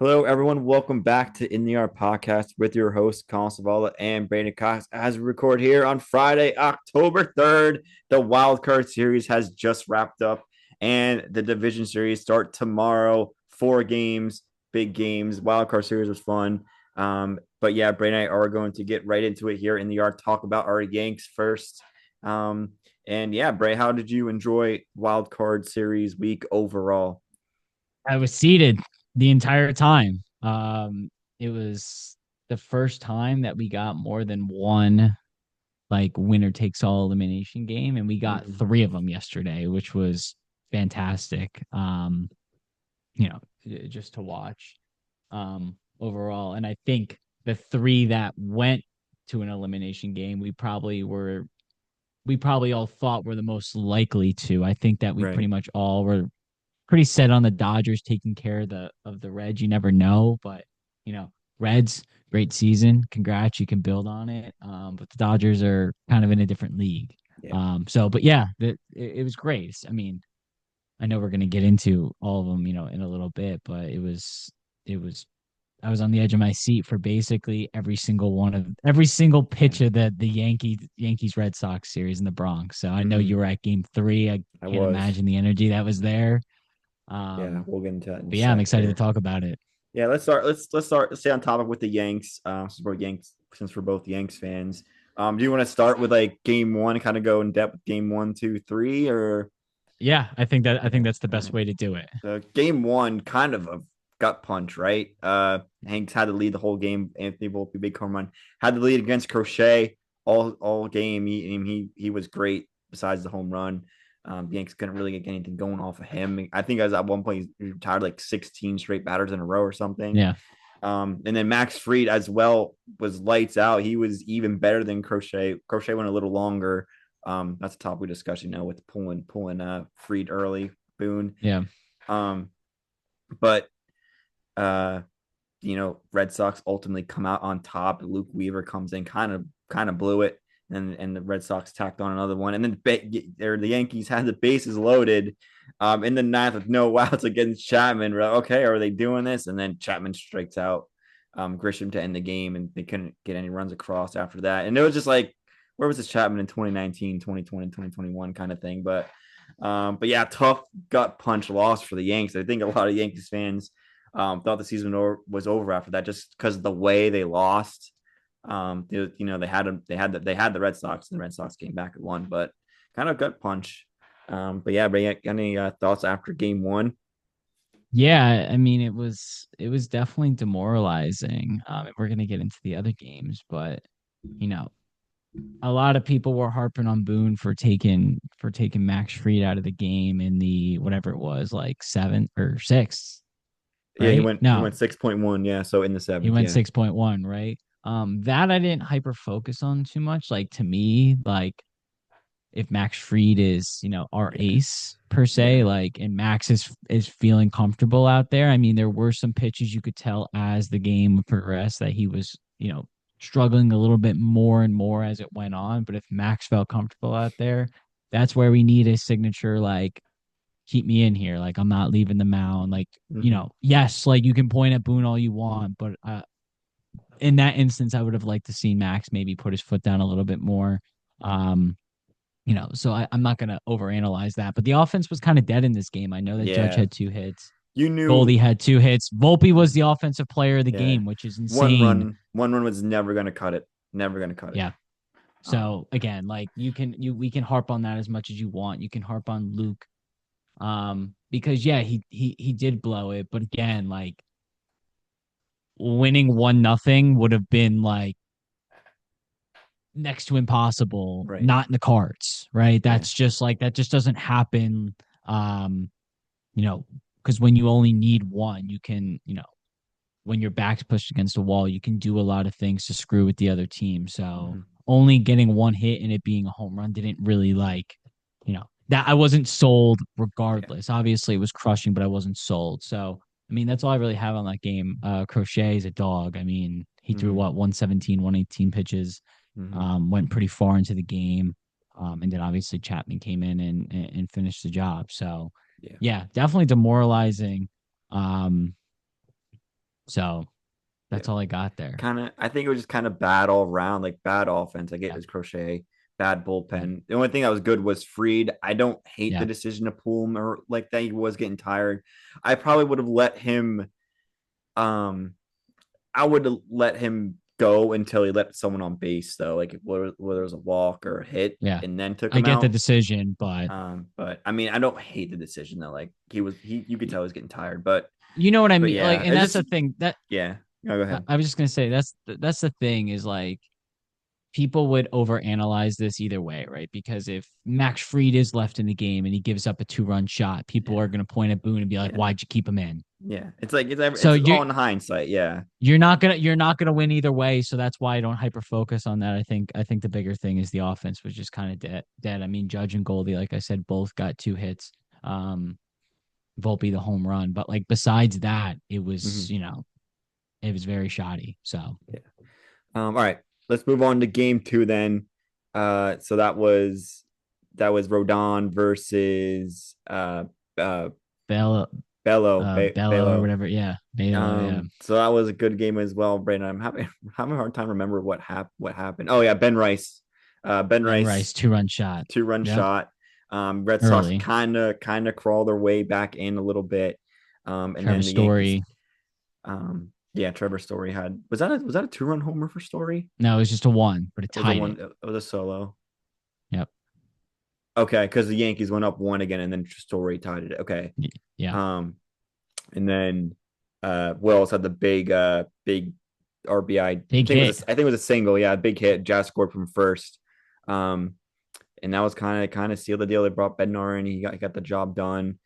Hello, everyone. Welcome back to In the Art Podcast with your hosts, Collin Savala and Braeden Cox. As we record here on Friday, October 3rd, the Wild Card Series has just wrapped up, and the Division Series start tomorrow. 4 games, big games. Wild Card Series was fun. But yeah, Braeden and I are going to get right into it here in the Art, talk about our Yanks first. And yeah, Bray, how did you enjoy Wild Card Series week overall? I was seated the entire time. It was the first time that we got more than one like winner takes all elimination game, and we got Mhm. three of them yesterday, which was fantastic. Just to watch overall. And I think the three that went to an elimination game, we probably all thought were the most likely to. I think that we Right. pretty much all were pretty set on the Dodgers taking care of the Reds. You never know, but Reds, great season. Congrats, you can build on it. But the Dodgers are kind of in a different league. Yeah. But yeah, it was great. I mean, I know we're gonna get into all of them, in a little bit, but it was I was on the edge of my seat for basically every single Yeah. pitch of the Yankees Red Sox series in the Bronx. So I know Hmm. you were at game three. I I can't was. imagine the energy that was there. Yeah, Um, we'll get into that in a but yeah, I'm sec excited to here. talk about it. Yeah, let's stay on topic with the Yanks. Since we're both Yanks fans. Do you want to start with like game one, kind of go in depth with game one, two, three, or Yeah, I think yeah. that's the All best right. way to do it. So game one, kind of a gut punch, right? Hanks had to lead the whole game. Anthony Volpe, big home run, had to lead against Crochet all game. He was great besides the home run. Yanks couldn't really get anything going off of him. I think as at one point he retired like 16 straight batters in a row or something. Yeah. And then Max Fried as well was lights out. He was even better than Crochet. Crochet went a little longer. That's a topic we discussed, with pulling Fried early, Boone. Yeah. Um, but uh, Red Sox ultimately come out on top. Luke Weaver comes in, kind of blew it, and the Red Sox tacked on another one, and then the Yankees had the bases loaded. In the ninth with no outs against Chapman. We're like, okay, are they doing this? And then Chapman strikes out Grisham to end the game, and they couldn't get any runs across after that. And it was just like, where was this Chapman in 2019, 2020, 2021 kind of thing? But yeah, tough gut punch loss for the Yanks. I think a lot of Yankees fans thought the season was over after that, just because of the way they lost. They had the Red Sox, and the Red Sox came back and won, but kind of gut punch. But yeah, any thoughts after game one? Yeah, I mean it was definitely demoralizing. We're gonna get into the other games, but you know, a lot of people were harping on Boone for taking Max Fried out of the game in the whatever it was, like seventh or sixth, Yeah, he right? went he No, went 6.1. Yeah, so in the he seventh. went Yeah. 6.1, right? That I didn't hyper focus on too much. Like to me, like if Max Fried is, our Yeah. ace per se, Yeah. like and Max is feeling comfortable out there. I mean, there were some pitches you could tell as the game progressed that he was, struggling a little bit more and more as it went on. But if Max felt comfortable out there, that's where we need a signature like keep me in here. Like I'm not leaving the mound. Like, Mm-hmm. yes, like you can point at Boone all you want, but in that instance, I would have liked to see Max maybe put his foot down a little bit more. Um, so I'm not going to overanalyze that. But the offense was kind of dead in this game. I know that Judge Yeah. had 2 hits. You knew. Goldie had 2 hits. Volpe was the offensive player of the Yeah. game, which is One insane. run. One run was never gonna cut it. Never gonna cut it. Yeah. Um. So again, like we can harp on that as much as you want. You can harp on Luke, because yeah, he did blow it, but again, like winning 1-0 would have been like next to impossible, Right. not in the cards, right? Yeah. That's just like that just doesn't happen. Um, you know, because when you only need one, you can, when your back's pushed against a wall, you can do a lot of things to screw with the other team. So Mm-hmm. only getting one hit and it being a home run didn't really like, that I wasn't sold Yeah. regardless. Obviously it was crushing, but I wasn't sold. So I mean, that's all I really have on that game. Crochet is a dog. I mean, he threw Mm-hmm. what 117, 118 pitches, Mm-hmm. went pretty far into the game. And then obviously Chapman came in and finished the job. So Yeah. yeah, definitely demoralizing. Um, So Yeah. that's all I got there. Kind of, I think it was just kind of bad all around, like bad offense. Like it Yeah. was Crochet, bad Yeah. bullpen. The only thing that was good was Freed. I don't hate the Yeah. decision to pull him or like that. He was getting tired. I probably would have let him. Um, I would have let him go until he let someone on base, though, like whether it was a walk or a hit, Yeah. and then took I him get the out. decision, but But I mean, I don't hate the decision though. Like he you could tell he was getting tired, you know what I but mean? Like, yeah, and it's that's just the thing that yeah. No, go ahead. I was just gonna say that's the thing is like people would overanalyze this either way, right? Because if Max Fried is left in the game and he gives up a 2-run shot, people are Yeah, gonna point at Boone and be like, yeah, "Why'd you keep him in?" yeah. It's like So it's all in hindsight. Yeah. you're not gonna win either way. So that's why I don't hyper focus on that. I think the bigger thing is the offense was just kind of dead. I mean, Judge and Goldie, like I said, both got 2 hits. Volpe the home run, but like besides that, it was Hmm. it was very shoddy. So Yeah. All right. Let's move on to game two then. So that was Rodon versus uh Bell Bello or Bello. whatever, yeah, Bello, yeah, So that was a good game as well, Brandon. I'm having a hard time remember what happened. Oh yeah, Ben Rice. Ben Ben Rice Rice 2-run shot, 2-run yep, shot. Red Sox early. kind of crawl their way back in a little bit. And Trevor then the Yankees. Story. Yeah, Trevor Story had was that a 2-run homer for Story? No, it was just a one, but it It was a tied one. it. It was a solo. Yep. Okay, because the Yankees went up one again, and then Story tied it. Okay. Yeah. Um, and then Wells had the big RBI. I Big think it hit. was I think it was a single. Yeah, big hit. Jazz scored from first. Um, and that was kind of sealed the deal. They brought Bednar in. He got the job done.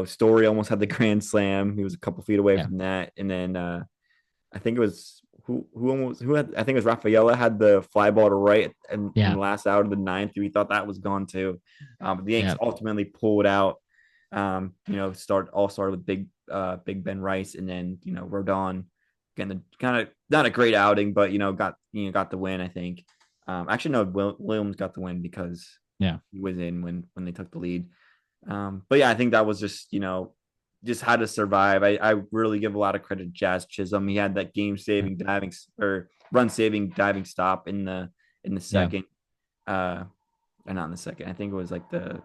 Story almost had the grand slam. He was a couple feet away Yeah. from that, and then I think it was who had I think it was Rafaela had the fly ball to right in Yeah. the last out of the ninth. We thought that was gone too. But the Yanks Yeah. ultimately pulled out. Started with Big Ben Rice, and then Rodon getting the kind of not a great outing, but got the win. I think. Actually, no, Williams got the win because Yeah. he was in when they took the lead. But yeah, I think that was just how to survive. I really give a lot of credit to Jazz Chisholm. He had that game Yeah. saving diving or run saving diving stop in the Yeah. second. Or not in the second. I think it was like the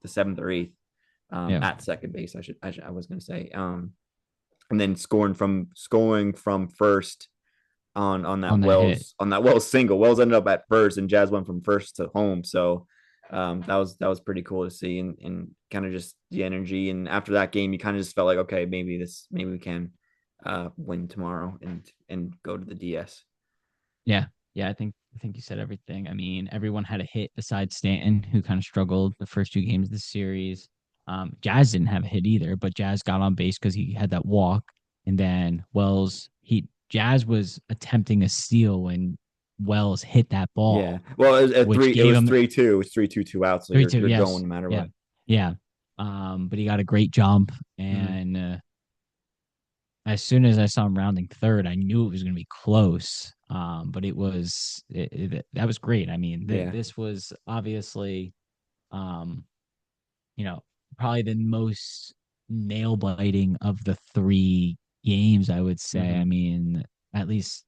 seventh or eighth Yeah. at second base. I was gonna say. And then scoring from first on that On that hit. Wells single. Wells ended up at first, and Jazz went from first to home. So that was pretty cool to see, and kind of just the energy. And after that game, you kind of just felt like, okay, maybe we can win tomorrow and go to the DS. Yeah. Yeah. I think you said everything. I mean, everyone had a hit besides Stanton, who kind of struggled the first 2 games of the series. Jazz didn't have a hit either, but Jazz got on base because he had that walk. And then Jazz was attempting a steal when Wells hit that Yeah. ball, Well, it was a which three. It gave was him 3-2. It was 3-2 out. So three you're two. you're going Yes. no matter Yeah. what. Yeah. But he got a great jump. Mm-hmm. And as soon as I saw him rounding third, I knew it was going to be close. But that was great. I mean, Yeah. this was obviously, um, you know, probably the most nail biting of the 3 games, I would say. Mm-hmm. I mean, at least,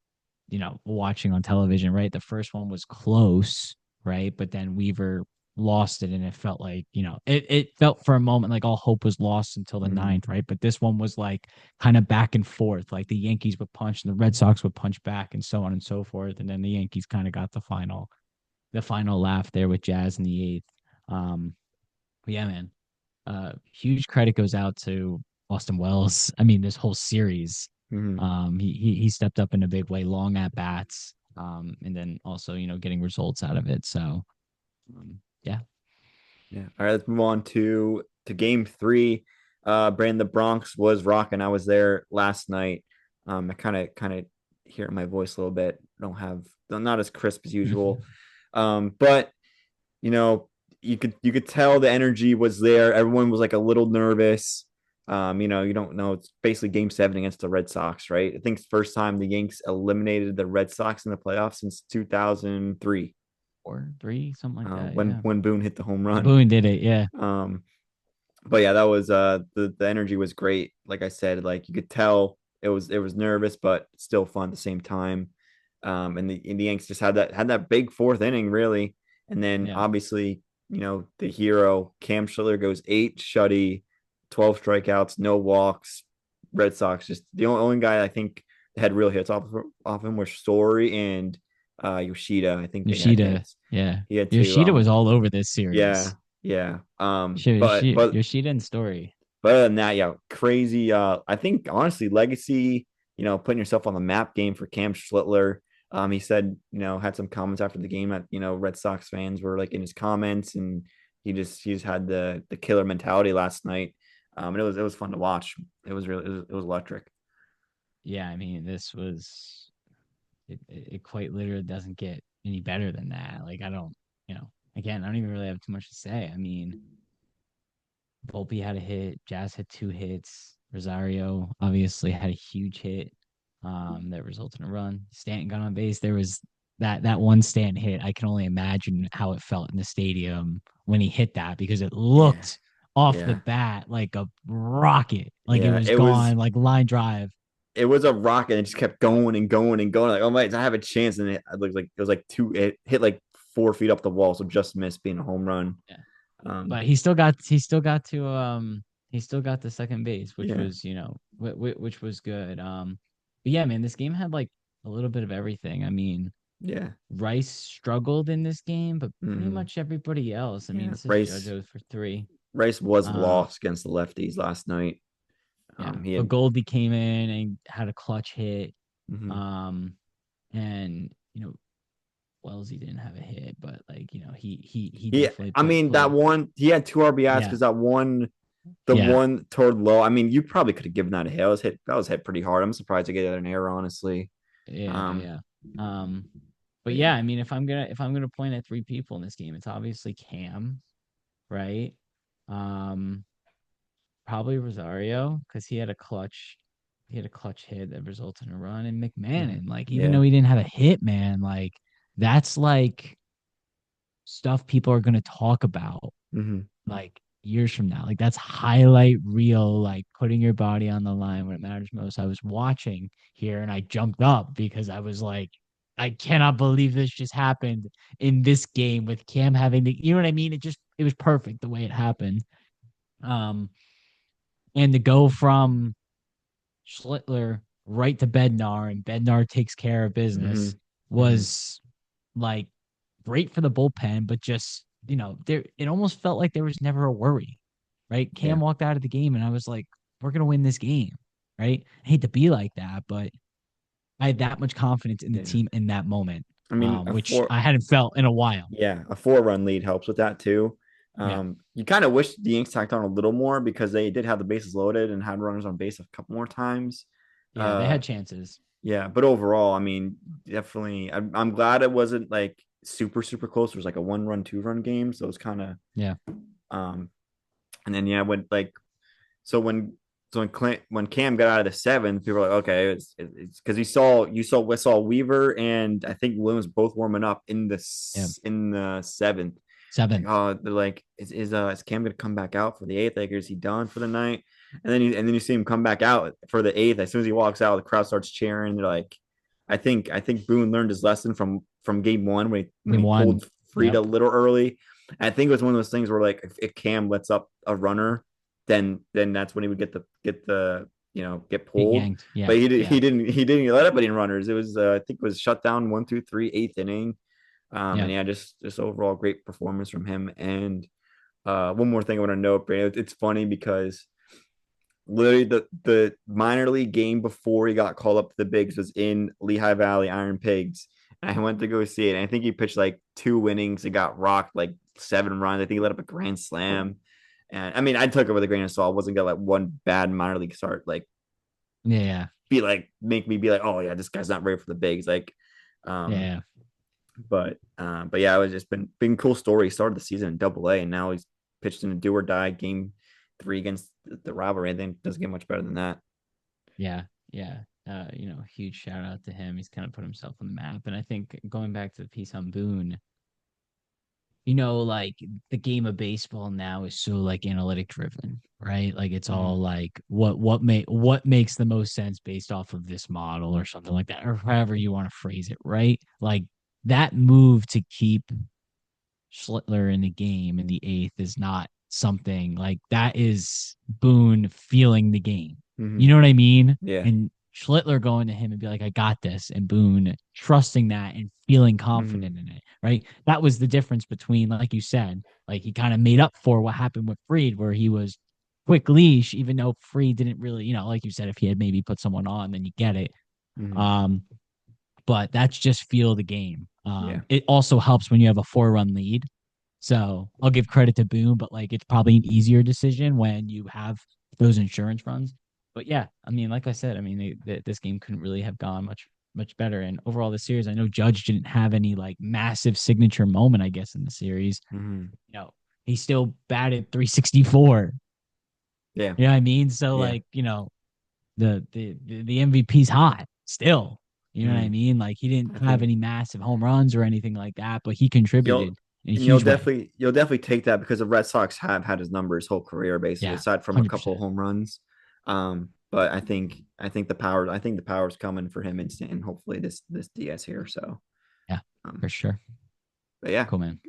watching on television, right? The first one was close, right? But then Weaver lost it and it felt like, it felt for a moment like all hope was lost until the Mm-hmm. ninth, right? But this one was like kind of back and forth. Like the Yankees would punch and the Red Sox would punch back and so on and so forth. And then the Yankees kind of got the final laugh there with Jazz in the eighth. But yeah, man. Huge credit goes out to Austin Wells. I mean, this whole series, Mm-hmm. he stepped up in a big way, long at bats, and then also getting results out of it. So, yeah, Yeah. All right, let's move on to game three. Brandon, the Bronx was rocking. I was there last night. I kind of hear my voice a little bit. I'm not as crisp as usual. But you know, you could tell the energy was there. Everyone was like a little nervous. You don't know. It's basically game seven against the Red Sox, right? I think it's the first time the Yanks eliminated the Red Sox in the playoffs since 2003, 4-3, something like that. when Yeah, when Boone hit the home run. Boone did it. Yeah, Um, but yeah, that was the energy was great. Like I said, like you could tell. it was nervous, but still fun at the same time. And the Yanks just had that big fourth inning really, and then Yeah. obviously the hero Cam Schlittler goes 8 shutty, 12 strikeouts, no walks. Red Sox just the only guy I think had real hits off him were Story and Yoshida. I think they had Yoshida. hits. Yeah. He had two. Yoshida was all over this Yeah, series. yeah. Yoshida and Story. But other than that, yeah, crazy. I think honestly, legacy. Putting yourself on the map game for Cam Schlittler. He said, had some comments after the game that Red Sox fans were like in his comments, and he just had the killer mentality last night. And it was fun to watch. It was really it was electric. Yeah, I mean, it quite literally doesn't get any better than that. Like I don't, again, I don't even really have too much to say. I mean, Volpe had a hit, Jazz had 2 hits, Rosario obviously had a huge hit that resulted in a run. Stanton got on base. There was that one Stanton hit. I can only imagine how it felt in the stadium when he hit that because it Yeah, looked off the yeah, bat like a rocket, like it yeah. was It was gone, like line drive. it was a rocket and it just kept going and going and going. Like, oh my, I have a chance, and it looked like it was like it hit like 4 feet up the wall, so just missed being a home run. Yeah. Um, But he still got to second base, which yeah, was which was good. But yeah, man, this game had like a little bit of everything. I mean, yeah. Rice struggled in this game, but pretty Hmm. much everybody else. I mean, Yeah, this is Rice JoJo for 3. Rice was Um, lost against the lefties last night. yeah, He but had. Goldie came in and had a clutch hit. Hmm. Um, and Wellesley didn't have a hit, but like he definitely I mean, that played. one he had two RBIs Yeah, because the yeah, one toward low. I mean, you probably could have given that a hit. That was hit pretty hard. I'm surprised to get an error, honestly. yeah, Um, yeah. Um, but but yeah, yeah. I mean, if I'm gonna point at 3 people in this game, it's obviously Cam, right? Um, Probably Rosario because he had a clutch hit that resulted in a run, and Mhm. McMahon, like even Yeah. though he didn't have a hit, man, like that's like stuff people are gonna talk about Hmm. like years from now. Like that's highlight reel, like putting your body on the line when it matters most. I was watching here and I jumped up because I was like, I cannot believe this just happened in this game with Cam having the, you know what I mean? It was perfect the way it happened. Um, and to go from Schlittler right to Bednar and Bednar takes care of Hmm. business Hmm. was like great for the bullpen, but just, there it almost felt like there was never a worry, right? Cam Yeah. walked out of the game and I was like, we're gonna win this game, right? I hate to be like that, but I had that much confidence in the Yeah. team in that moment, I mean, which I hadn't felt in a while. a 4 run lead helps with that too. Yeah. You kind of wish the Yanks tacked on a little more because they did have the bases loaded and had runners on base a couple more times. Yeah, they Uh, had chances. yeah, but overall, I mean, definitely, I'm glad it wasn't like super super close. It was like a 1 run, 2 run game, so it was kind of Yeah. um, and then yeah, so when when Cam got out of the seventh, people were like, okay, it's because we saw Weaver and I think Williams both warming up Yeah. in the seventh. Like, 7th. oh, they're like, is Cam gonna come back out for the eighth? Like, is he done for the night? And then you see him come back out for the eighth. As soon as he walks out, the crowd starts cheering. They're like, I think Boone learned his lesson from game one when Game he one. pulled Fried a Yep. little early. And I think it was one of those things where like if Cam lets up a runner, then that's when he would get Get pulled. yanked. But Yeah. he Yeah. didn't let up any runners. It was I think it was shut down 1, 2, 3, eighth inning. And Yeah. yeah, just overall great performance from him. And one more thing I want to note, Brandon, it's funny because literally the minor league game before he got called up to the bigs was in Lehigh Valley Iron Pigs. And I went to go see it. And I think he pitched like 2 innings. He got rocked like 7 runs. I think he let up a grand slam. And I mean, I took it with a grain of salt. I wasn't gonna let one bad minor league start like Yeah. make me be like, oh yeah, this guy's not ready for the bigs. Like, um, Yeah. but yeah, it was just been cool story. He started the season in Double A, and now he's pitched in a do or die game 3 against the rivalry. I think doesn't get much better than that. Yeah, yeah. Huge shout out to him. He's kind of put himself on the map. And I think going back to the piece on Boone, like the game of baseball now is so like analytic driven, right? Like it's all Mm-hmm. like what makes the most sense based off of this model or something like that, or however you want to phrase it, right? Like that move to keep Schlittler in the game in the eighth is not something like that is Boone feeling the game. You Mm-hmm. know what I mean? Yeah. And Schlittler going to him and be like, I got this. And Boone trusting that and feeling Mm-hmm. confident in it. Right. That was the difference between, like you said, like he kind of made up for what happened with Freed, where he was quick leash, even though Freed didn't really, like you said, if he had maybe put someone on, then you get it. Mm-hmm. Um, but that's just feel the game. Yeah. It also helps when you have a 4-run lead. So I'll give credit to Boone, but like it's probably an easier decision when you have those insurance runs. But yeah, I mean, like I said, I mean, this game couldn't really have gone much better. And overall, the series, I know Judge didn't have any like massive signature moment, I guess, in the series. Mm-hmm. He still batted 364. Yeah. You know what I mean? So Yeah. like, the MVP's hot still. You know what I Mm-hmm. mean? Like he didn't I have think any massive home runs or anything like that, but he you'll contributed in a and you'll huge way. definitely take that because the Red Sox have had his number his whole career basically, Yeah, aside from a couple 100%. home runs. But I think the power's coming for him instant, and hopefully this DS here. So, Yeah, um, for sure. but yeah, Cool, man.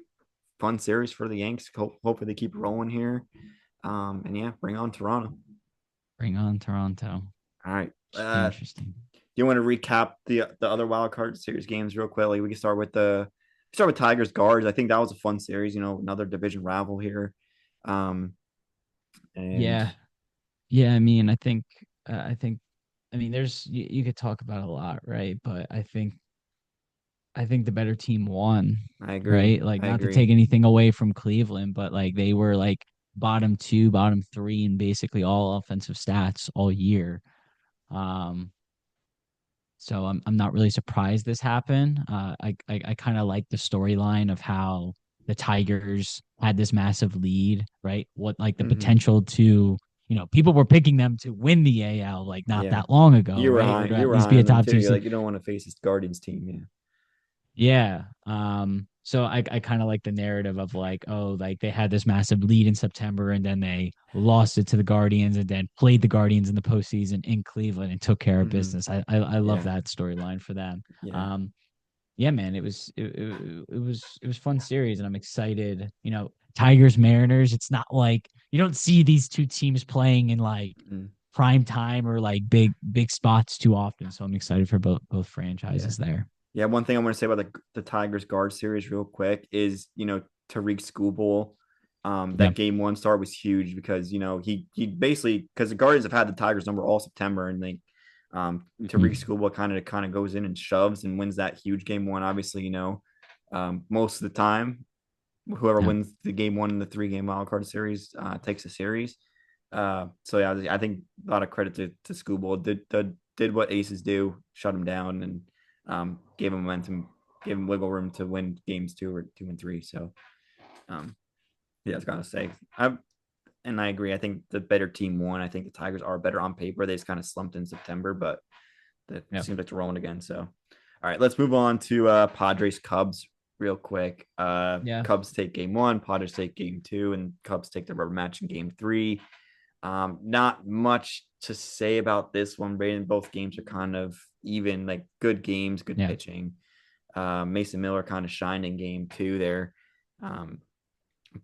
fun series for the Yanks. Hopefully they keep rolling here. And yeah, bring on Toronto. Bring on Toronto. All right. Should be interesting. Do you want to recap the other wild card series games real quickly? We can start with Tigers Guards. I think that was a fun series. Another division rival here. Um, and Yeah, yeah. I mean, I mean, you could talk about a lot, right? But I think the better team won, I agree. right? Like, I not to agree. take anything away from Cleveland, but like they were like bottom two, bottom three, in basically all offensive stats all year. Um, So I'm not really surprised this happened. I kind of like the storyline of how the Tigers had this massive lead, right? What like the Mm-hmm. potential to, people were picking them to win the AL like not Yeah, that long ago, right? Or to you at were least high be a on them top too. two You're seed. like you don't want to face this Guardians team. Yeah. Yeah. So I kind of like the narrative of like, oh, like they had this massive lead in September and then they lost it to the Guardians and then played the Guardians in the postseason in Cleveland and took care of Mm-hmm. business. I love Yeah. that storyline for them. Yeah. Um, yeah, man, it was fun series, and I'm excited. Tigers Mariners. It's not like you don't see these two teams playing in like Mm-hmm. prime time or like big spots too often. So I'm excited for both Yeah. franchises there. Yeah, one thing I want to say about the Tigers guard series real quick is Tarik Skubal. That Yep. game one start was huge because he basically because the Guardians have had the Tigers number all September and Tarik Mhm. Skubal kind of goes in and shoves and wins that huge game one. Obviously, most of the time whoever Yep. wins the game one in the 3 game wild card series takes the series. So yeah, I think a lot of credit to Skubal. Did what aces do, shut him down, and gave him momentum, gave him wiggle room to win games 2 and 3. So yeah, I was gonna say I agree. I think the better team won. I think the Tigers are better on paper. They just kind of slumped in September, but that Yep. seems like they're rolling again. So, all right, let's move on to Padres Cubs real quick. Yeah. Cubs take game one, Padres take game two, and Cubs take the rubber match in game three. Not much to say about this one, Braeden. Both games are kind of even, like good games, good Yeah. pitching. Mason Miller kind of shined in game two there. Um,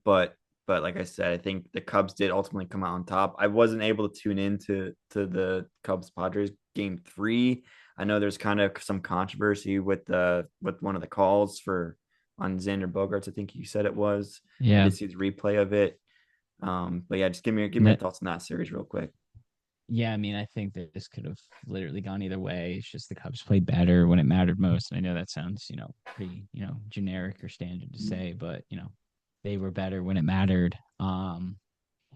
but like I said, I think the Cubs did ultimately come out on top. I wasn't able to tune in to the Cubs Padres game three. I know there's kind of some controversy with one of the calls for on Xander Bogaerts. I think you said it was. I Yeah. did see the replay of it. But yeah, just give me your That, thoughts on that series real quick. yeah, I mean, I think that this could have literally gone either way. It's just the Cubs played better when it mattered most. I know that sounds, pretty, generic or standard to say, but they were better when it mattered. And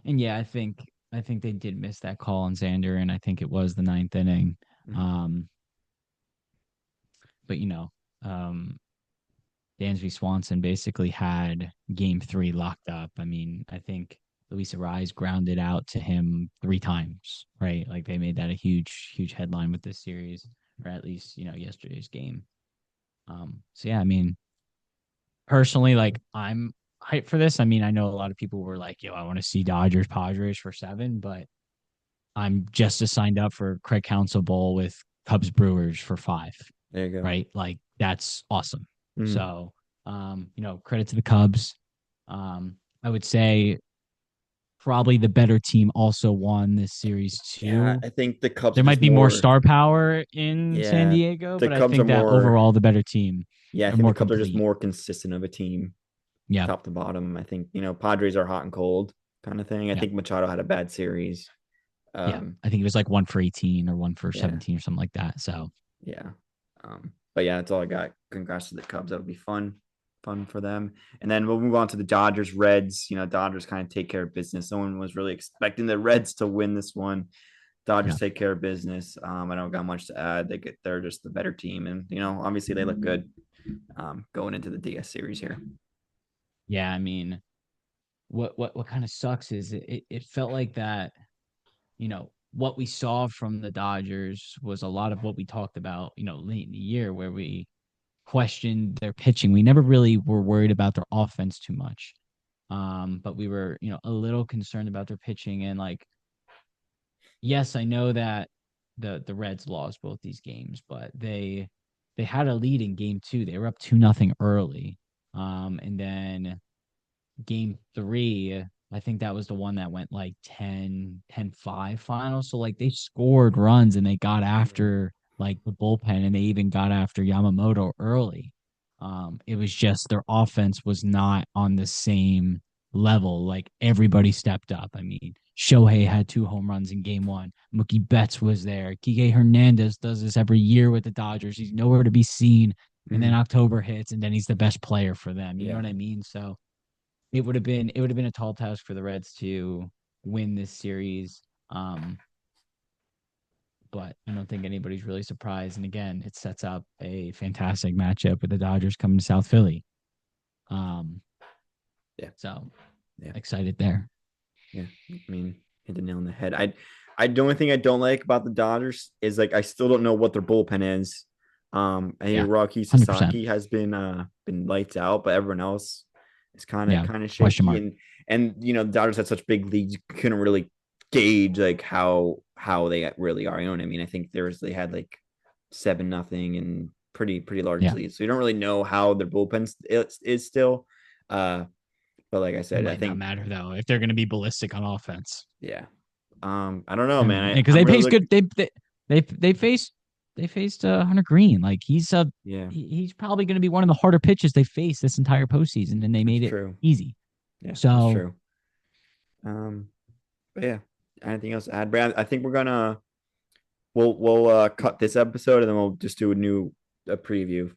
yeah, I think they did miss that call on Xander, and I think it was the ninth inning. Mm-hmm. Um, but um, Dansby Swanson basically had game three locked up. I mean, I think Luis Ariz grounded out to him 3 times, right? Like they made that a huge headline with this series, or at least, yesterday's game. So yeah, I mean, personally, like hyped for this. I mean, I know a lot of people were like, "Yo, I want to see Dodgers Padres for 7," but I'm just as signed up for Craig Counsell Bowl with Cubs Brewers for 5. There you go. Right? Like that's awesome. Mm. So, credit to the Cubs. I would say probably the better team also won this series Yeah, too. I think the Cubs are There might just be more more. star power in San Yeah, Diego, the but I Cubs are think that more. overall the better team. Yeah, I They're think the more Cubs are just complete. more consistent of a team, Yeah. top to bottom. I think Padres are hot and cold kind of thing. I Yeah. think Machado had a bad series. Yeah. Um, I think it was like 1 for 18 or 1 for yeah, 17 or something like that. So yeah. But yeah, that's all I got. Congrats to the Cubs. That'll be fun for them. And then we'll move on to the Dodgers, Reds. Dodgers kind of take care of business. No one was really expecting the Reds to win this one. Dodgers yeah. take care of business. I don't got much to add. They're just the better team, and obviously they look good going into the DS series here. Yeah. I mean, what kind of sucks is it felt like that, what we saw from the Dodgers was a lot of what we talked about, late in the year where we questioned their pitching. We never really were worried about their offense too much. But we were, a little concerned about their pitching. And like, yes, I know that the Reds lost both these games, but they had a lead in game 2. They were up 2-0 early. And then game 3, I think that was the one that went like 10-5 final. So like they scored runs and they got after like the bullpen and they even got after Yamamoto early. It was just their offense was not on the same level. Like everybody stepped up. I mean, Shohei had 2 home runs in game 1. Mookie Betts was there. Kike Hernandez does this every year with the Dodgers. He's nowhere to be seen. And then Mm-hmm. October hits, and then he's the best player for them. You know Yeah, what I mean? So it would have been a tall task for the Reds to win this series. But I don't think anybody's really surprised. And again, it sets up a fantastic matchup with the Dodgers coming to South Philly. Um, yeah, so yeah, excited there. yeah. I mean, hit the nail on the head. The only thing I don't like about the Dodgers is like I still don't know what their bullpen is. I think Yeah, Rocky 100%. Sasaki has been lights out, but everyone else is kind of Yeah, kind of question shaky. mark. And the Dodgers had such big leads, you couldn't really gauge like how they really are. You know what I mean? I think they had like 7-0 and pretty large Yeah, leads, so you don't really know how their bullpen is still. Uh, but like I it said, I might not think matter though if they're going to be ballistic on offense. yeah. I don't know, I mean, man. because I'm they really faced good. They faced Hunter Green. Like yeah. he's probably going to be one of the harder pitches they faced this entire postseason, and they That's made it true. easy. Yeah, that's So true. Um, but yeah. Anything else to add, Brad? I think we'll cut this episode and then we'll just do a preview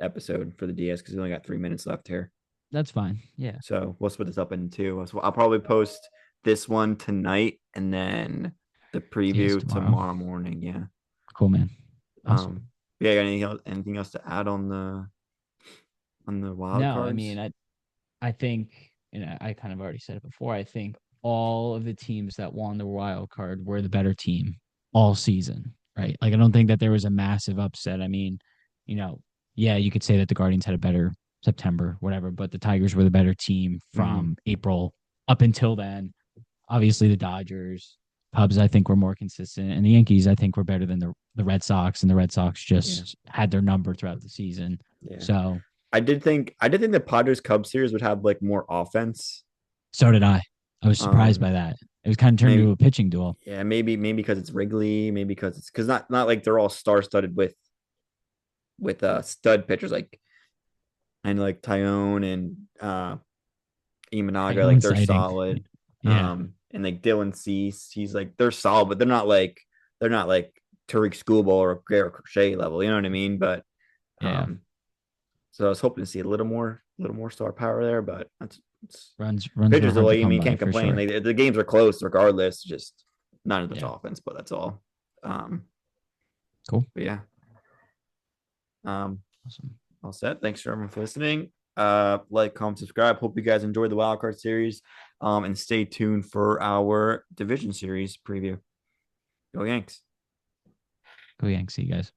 episode for the DS because we only got 3 minutes left here. that's fine. Yeah. So we'll split this up in two. So I'll probably post this one tonight and then the DS preview tomorrow. tomorrow morning. Yeah. Cool, man. Awesome. Um, yeah. Anything else to add on the wild No, I cards? mean, I think, I kind of already said it before. I think all of the teams that won the wild card were the better team all season, right? Like, I don't think that there was a massive upset. I mean, you know, yeah, you could say that the Guardians had a better September, whatever, but the Tigers were the better team Mm-hmm. from April up until then. Obviously, the Dodgers, Cubs, I think were more consistent, and the Yankees, I think, were better than the Red Sox, and the Red Sox Yeah. just had their number throughout the season. Yeah. So, I did think the Padres Cubs series would have like more offense. so did I. I was surprised Um, by that. It was kind of turned into maybe a pitching duel. yeah, maybe because it's Wrigley, maybe because not like they're all star studded with stud pitchers like and like Tyone and Imanaga, like Tyone they're sighting. solid. Yeah. And like Dylan Cease, he's like they're solid, but they're not like Tarik Skubal or Garrett Crochet level. You know what I mean? But Yeah. um, so I was hoping to see a little more star power there, but it's Runs were pitchers are hard to like, I come mean, you by can't for complain. sure. Like the games are close regardless, just not as much Yeah. offense, but that's all. Um, Cool. but yeah, um, Awesome. all set. Thanks for everyone for listening. Like, comment, subscribe. Hope you guys enjoyed the wildcard series. And stay tuned for our division series preview. Go Yanks. Go Yanks. See you guys.